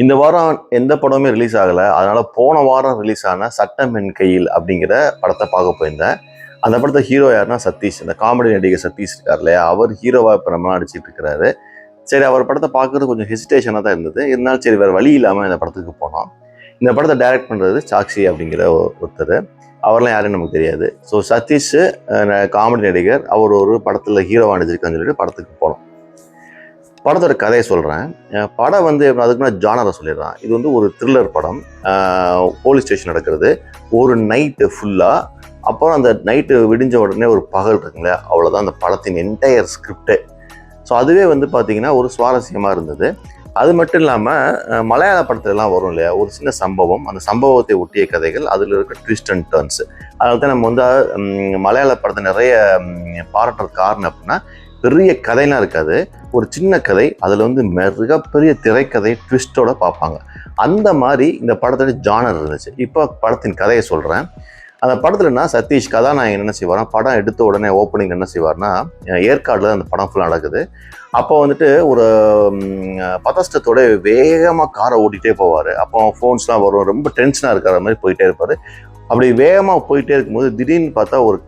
இந்த வாரம் எந்த படமுமே ரிலீஸ் ஆகலை. அதனால போன வாரம் ரிலீஸ் ஆன சட்டம் என் கையில் அப்படிங்கிற படத்தை பார்க்க போயிருந்தேன். அந்த படத்தை ஹீரோ யாருன்னா சதீஷ். இந்த காமெடி நடிகர் சதீஷ் இருக்கார் இல்லையா, அவர் ஹீரோவா இப்போ நம்ம நடிச்சிட்டு இருக்கிறாரு. சரி, அவர் படத்தை பார்க்கறது கொஞ்சம் ஹெசிடேஷனாக தான் இருந்தது. இருந்தாலும் சரி, வேறு வழி இல்லாமல் இந்த படத்துக்கு போனோம். இந்த படத்தை டைரக்ட் பண்ணுறது சாக்ஷி அப்படிங்கிற ஒருத்தர். அவரெல்லாம் யாருன்னு நமக்கு தெரியாது. ஸோ சதீஷ் காமெடி நடிகர், அவர் ஒரு படத்தில் ஹீரோவாக நடிச்சிருக்கான்னு சொல்லிட்டு படத்துக்கு போனோம். படத்தோட கதையை சொல்கிறேன். படம் வந்து அதுக்கு முன்னாடி ஜானரை சொல்லிடுறான். இது வந்து ஒரு த்ரில்லர் படம். போலீஸ் ஸ்டேஷன் நடக்கிறது ஒரு நைட்டு ஃபுல்லாக. அப்புறம் அந்த நைட்டு விடிஞ்ச உடனே ஒரு பகல் இருக்குங்களே, அவ்வளோதான் அந்த படத்தின் என்டையர் ஸ்கிரிப்டே. ஸோ அதுவே வந்து பார்த்திங்கன்னா ஒரு சுவாரஸ்யமாக இருந்தது. அது மட்டும் இல்லாமல் மலையாள படத்துலலாம் வரும் இல்லையா, ஒரு சின்ன சம்பவம், அந்த சம்பவத்தை ஒட்டிய கதைகள், அதில் இருக்க ட்விஸ்ட் அண்ட் டர்ன்ஸ். அதனால தான் நம்ம வந்து மலையாள படத்தை நிறைய பாராட்டுறது காரணம் அப்படின்னா, பெரிய கதைலாம் இருக்காது, ஒரு சின்ன கதை, அதில் வந்து மிகப்பெரிய திரைக்கதை ட்விஸ்டோட பார்ப்பாங்க. அந்த மாதிரி இந்த படத்தோட ஜானர் இருந்துச்சு. இப்போ படத்தின் கதையை சொல்கிறேன். அந்த படத்துலனா சதீஷ் கதாநாயகன் என்ன செய்வார்னா, படம் எடுத்த உடனே ஓப்பனிங் என்ன செய்வார்னா, ஏற்காடில் அந்த படம் ஃபுல்லாக நடக்குது. அப்போ வந்துட்டு ஒரு பதஷ்டத்தோட வேகமாக காரை ஓட்டிகிட்டே போவார். அப்போ ஃபோன்ஸ்லாம் வரும், ரொம்ப டென்ஷனாக இருக்கிற மாதிரி போயிட்டே இருப்பார். அப்படி வேகமாக போயிட்டே இருக்கும்போது திடீர்னு பார்த்தா ஒரு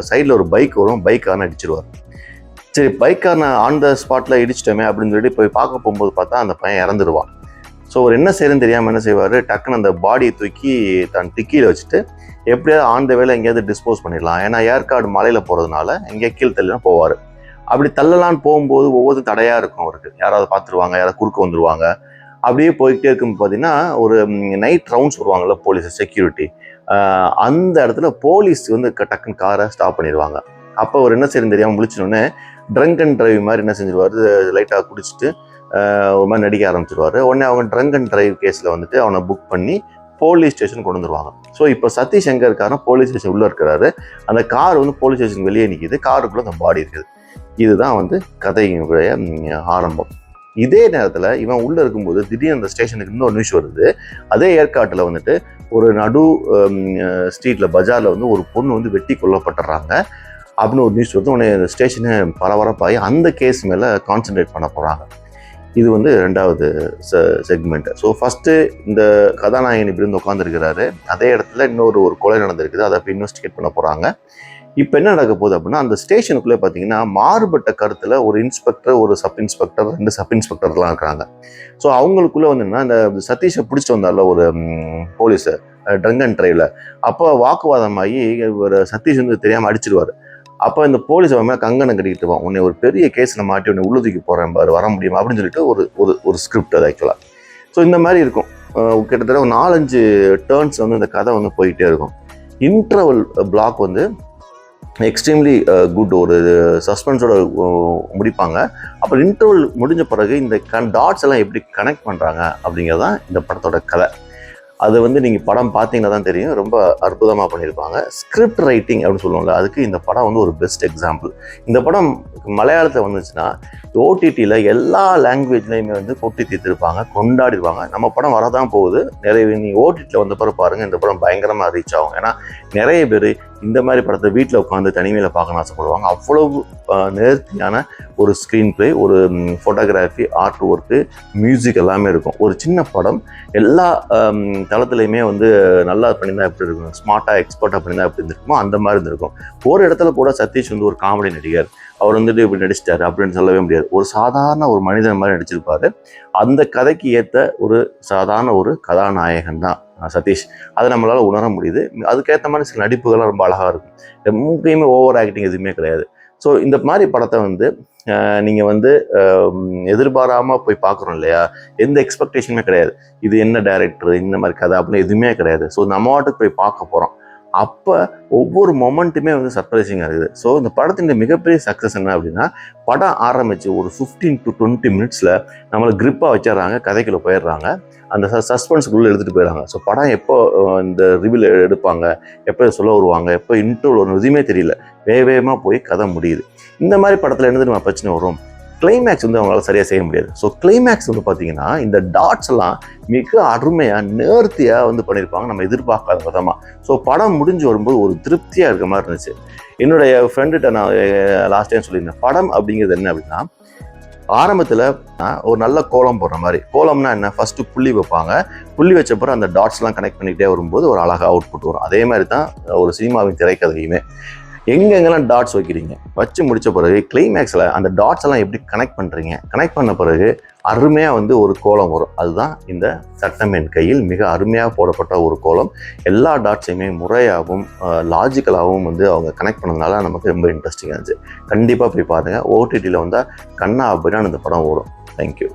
சைடில் ஒரு பைக் வரும், பைக்காரனை அடிச்சிருவார். சரி, பைக்காரனை ஆன் த ஸ்பாட்டில் இடிச்சிட்டோமே அப்படின்னு சொல்லிட்டு போய் பார்க்க போகும்போது பார்த்தா அந்த பையன் இறந்துடுவான். ஸோ அவர் என்ன செய்யறதுன்னு தெரியாமல் என்ன செய்வார், டக்குன்னு அந்த பாடியை தூக்கி தன் டிக்கியில் வச்சுட்டு எப்படியாவது ஆன் த வேலை எங்கேயாவது டிஸ்போஸ் பண்ணிடலாம். ஏன்னா ஏற்காடு மலையில் போகிறதுனால எங்கேயா கீழே தள்ளினா போவார். அப்படி தள்ளலான்னு போகும்போது ஒவ்வொரு தடையாக இருக்கும் அவருக்கு. யாராவது பார்த்துருவாங்க, யாராவது குறுக்க வந்துடுவாங்க. அப்படியே போய்கிட்டே இருக்கும்போது பார்த்தீங்கன்னா ஒரு நைட் ரவுண்ட்ஸ் வருவாங்கள்ல போலீஸ் செக்யூரிட்டி, அந்த இடத்துல போலீஸ் வந்து டக்குன்னு காரை ஸ்டாப் பண்ணிடுவாங்க. அப்போ அவர் என்ன செய்யறது தெரியாமல் முழிச்சினோடனே ட்ரங்க் அண்ட் டிரைவ் மாதிரி என்ன செஞ்சிருவார், லைட்டாக குடிச்சிட்டு ஒரு மாதிரி நடிக்க ஆரம்பிச்சிருவார். உடனே அவங்க ட்ரங்க் அண்ட் டிரைவ் கேஸில் வந்துட்டு அவனை புக் பண்ணி போலீஸ் ஸ்டேஷன் கொண்டு வந்துருவாங்க. ஸோ இப்போ சதீஷ் எங்கே இருக்காருன்னா போலீஸ் ஸ்டேஷன் உள்ளே இருக்கிறாரு. அந்த கார் வந்து போலீஸ் ஸ்டேஷன் வெளியே நிற்கிது, காருக்குள்ளே அந்த பாடி இருக்குது. இதுதான் வந்து கதையினுடைய ஆரம்பம். இதே நேரத்தில் இவன் உள்ளே இருக்கும்போது திடீர்னு அந்த ஸ்டேஷனுக்கு இன்னொரு நியூஸ் வருது. அதே ஏற்காட்டில் வந்துட்டு ஒரு நடு ஸ்ட்ரீட்டில் பஜாரில் வந்து ஒரு பொண்ணு வந்து வெட்டி கொல்லப்பட்டுறாங்க அப்படின்னு ஒரு நியூஸ் வந்து உடனே இந்த ஸ்டேஷனை பரபரப்பாகி அந்த கேஸ் மேலே கான்சென்ட்ரேட் பண்ண போகிறாங்க. இது வந்து ரெண்டாவது செக்மெண்ட். ஸோ ஃபஸ்ட்டு இந்த கதாநாயகன் இப்படி வந்து உட்காந்துருக்கிறாரு, அதே இடத்துல இன்னொரு கொலை நடந்திருக்குது, அதை இப்போ இன்வெஸ்டிகேட் பண்ண போகிறாங்க. இப்போ என்ன நடக்க போகுது அப்படின்னா, அந்த ஸ்டேஷனுக்குள்ளே பார்த்தீங்கன்னா மாறுபட்ட கருத்தில் ஒரு இன்ஸ்பெக்டர், ஒரு சப் இன்ஸ்பெக்டர், 2 சப் இன்ஸ்பெக்டர்லாம் இருக்கிறாங்க. ஸோ அவங்களுக்குள்ளே வந்து என்ன, இந்த சதீஷை பிடிச்சிட்டு வந்தால ஒரு போலீஸு ட்ரங்க் அண்ட் டிரைவில், அப்போ வாக்குவாதமாகி ஒரு சதீஷ் வந்து தெரியாமல் அடிச்சிடுவார். அப்போ இந்த போலீஸ் அவன் மேலே கங்கணம் கட்டிக்கிட்டு இருப்பான், உன்னை ஒரு பெரிய கேஸில் மாட்டி உன்னை உள்ளுதிக்கு போகிறேன் பாரு, வர முடியுமா அப்படின்னு சொல்லிட்டு ஒரு ஸ்கிரிப்ட் அது ஆக்சுவலாக. ஸோ இந்த மாதிரி இருக்கும். கிட்டத்தட்ட ஒரு 4-5 டேர்ன்ஸ் வந்து இந்த கதை வந்து போயிட்டே இருக்கும். இன்டர்வல் பிளாக் வந்து எக்ஸ்ட்ரீம்லி குட், ஒரு சஸ்பென்ஸோட முடிப்பாங்க. அப்புறம் இன்டர்வல் முடிஞ்ச பிறகு இந்த டாட்ஸ் எல்லாம் எப்படி கனெக்ட் பண்ணுறாங்க அப்படிங்கிறதான் இந்த படத்தோட கதை. அது வந்து நீங்கள் படம் பார்த்தீங்கன்னா தான் தெரியும், ரொம்ப அற்புதமாக பண்ணியிருப்பாங்க. ஸ்கிரிப்ட் ரைட்டிங் அப்படின்னு சொல்லுவாங்க, அதுக்கு இந்த படம் வந்து ஒரு பெஸ்ட் எக்ஸாம்பிள். இந்த படம் மலையாளத்தில் வந்துச்சுன்னா ஓடிடியில் எல்லா லாங்குவேஜ்லேயுமே வந்து கொட்டி தீர்த்திருப்பாங்க, கொண்டாடிடுவாங்க. நம்ம படம் வரதான் போகுது, நிறைய நீங்கள் ஓடிடியில் வந்த பிறகு பாருங்கள், இந்த படம் பயங்கரமாக ரீச் ஆகும். ஏன்னா நிறைய பேர் இந்த மாதிரி படத்தை வீட்டில் உட்காந்து தனிமையில் பார்க்கணும்னு ஆசைப்படுவாங்க. அவ்வளவு நேர்த்தியான ஒரு ஸ்க்ரீன் பிளே, ஒரு ஃபோட்டோகிராஃபி, ஆர்ட் ஒர்க்கு, மியூசிக் எல்லாமே இருக்கும். ஒரு சின்ன படம் எல்லா தளத்துலையுமே வந்து நல்லா பண்ணியிருந்தா எப்படி இருக்கும், ஸ்மார்ட்டாக எக்ஸ்பர்ட்டாக பண்ணியிருந்தா எப்படி இருந்திருக்குமோ அந்த மாதிரி இருந்திருக்கும். ஒரு இடத்துல கூட சதீஷ் வந்து ஒரு காமெடி நடிகர், அவர் வந்துட்டு இப்படி நடிச்சிட்டாரு அப்படின்னு சொல்லவே முடியாது. ஒரு சாதாரண ஒரு மனிதன் மாதிரி நடிச்சிருப்பாரு. அந்த கதைக்கு ஏற்ற ஒரு சாதாரண ஒரு கதாநாயகன் தான் சதீஷ். அதை நம்மளால் உணர முடியுது. அதுக்கேற்ற மாதிரி சில நடிப்புகள்லாம் ரொம்ப அழகாக இருக்கும். எங்கேயுமே ஓவர் ஆக்டிங் எதுவுமே கிடையாது. ஸோ இந்த மாதிரி படத்தை வந்து நீங்கள் வந்து எதிர்பாராமல் போய் பார்க்குறோம் இல்லையா, எந்த எக்ஸ்பெக்டேஷனுமே கிடையாது. இது என்ன டைரக்டர், இந்த மாதிரி கதை அப்படின்னு எதுவுமே கிடையாது. ஸோ நம்ம வாட்டுக்கு போய் பார்க்க போகிறோம். அப்போ ஒவ்வொரு மொமெண்ட்டுமே வந்து சர்ப்ரைசிங்காக இருக்குது. ஸோ இந்த படத்தின் மிகப்பெரிய சக்ஸஸ் என்ன அப்படின்னா, படம் ஆரம்பித்து ஒரு 15 to 20 மினிட்ஸில் நம்மளை கிரிப்பாக வச்சிடறாங்க, கதைக்குள்ளே போயிடுறாங்க, அந்த சஸ்பென்ஸுக்குள்ளே எடுத்துகிட்டு போயிடுறாங்க. ஸோ படம் எப்போ இந்த ரிவ்யூவில் எடுப்பாங்க, எப்போ சொல்ல வருவாங்க, எப்போ இன்ட்ரோல் வரும், எதுவுமே தெரியல, வேகமாக போய் கதை முடியுது. இந்த மாதிரி படத்தில் என்ன நம்ம பிரச்சனை வரும், கிளைமேக்ஸ் வந்து அவங்களால சரியாக செய்ய முடியாது. ஸோ கிளைமேக்ஸ் வந்து பார்த்தீங்கன்னா இந்த டாட்ஸ் எல்லாம் மிக அருமையாக நேர்த்தியாக வந்து பண்ணியிருப்பாங்க, நம்ம எதிர்பார்க்காத விதமாக. ஸோ படம் முடிஞ்சு வரும்போது ஒரு திருப்தியாக இருக்க மாதிரி இருந்துச்சு. என்னுடைய ஃப்ரெண்டுகிட்ட நான் லாஸ்ட் டைம் சொல்லியிருந்தேன், படம் அப்படிங்கிறது என்ன அப்படின்னா ஆரம்பத்தில் ஒரு நல்ல கோலம் போடுற மாதிரி. கோலம்னா என்ன, ஃபஸ்ட்டு புள்ளி வைப்பாங்க. புள்ளி வச்ச பிறகு அந்த டாட்ஸ்லாம் கனெக்ட் பண்ணிக்கிட்டே வரும்போது ஒரு அழகாக அவுட்புட் வரும். அதே மாதிரி தான் ஒரு சினிமாவின் திரைக்கதையுமே. எங்கெங்கெல்லாம் டாட்ஸ் வைக்கிறீங்க, வச்சு முடித்த பிறகு கிளைமேக்ஸில் அந்த டாட்ஸ் எல்லாம் எப்படி கனெக்ட் பண்ணுறீங்க, கனெக்ட் பண்ண பிறகு அருமையாக ஒரு கோலம் வரும். அதுதான் இந்த சட்டம் என் கையில் மிக அருமையாக போடப்பட்ட ஒரு கோலம். எல்லா டாட்ஸையுமே முறையாகவும் லாஜிக்கலாகவும் அவங்க கனெக்ட் பண்ணதுனால நமக்கு ரொம்ப இன்ட்ரெஸ்டிங்காக இருந்துச்சு. கண்டிப்பாக போய் பாருங்கள். ஓடிடியில் வந்தால் கண்ணா அப்படின்னு அந்த படம் ஓடும். தேங்க்யூ.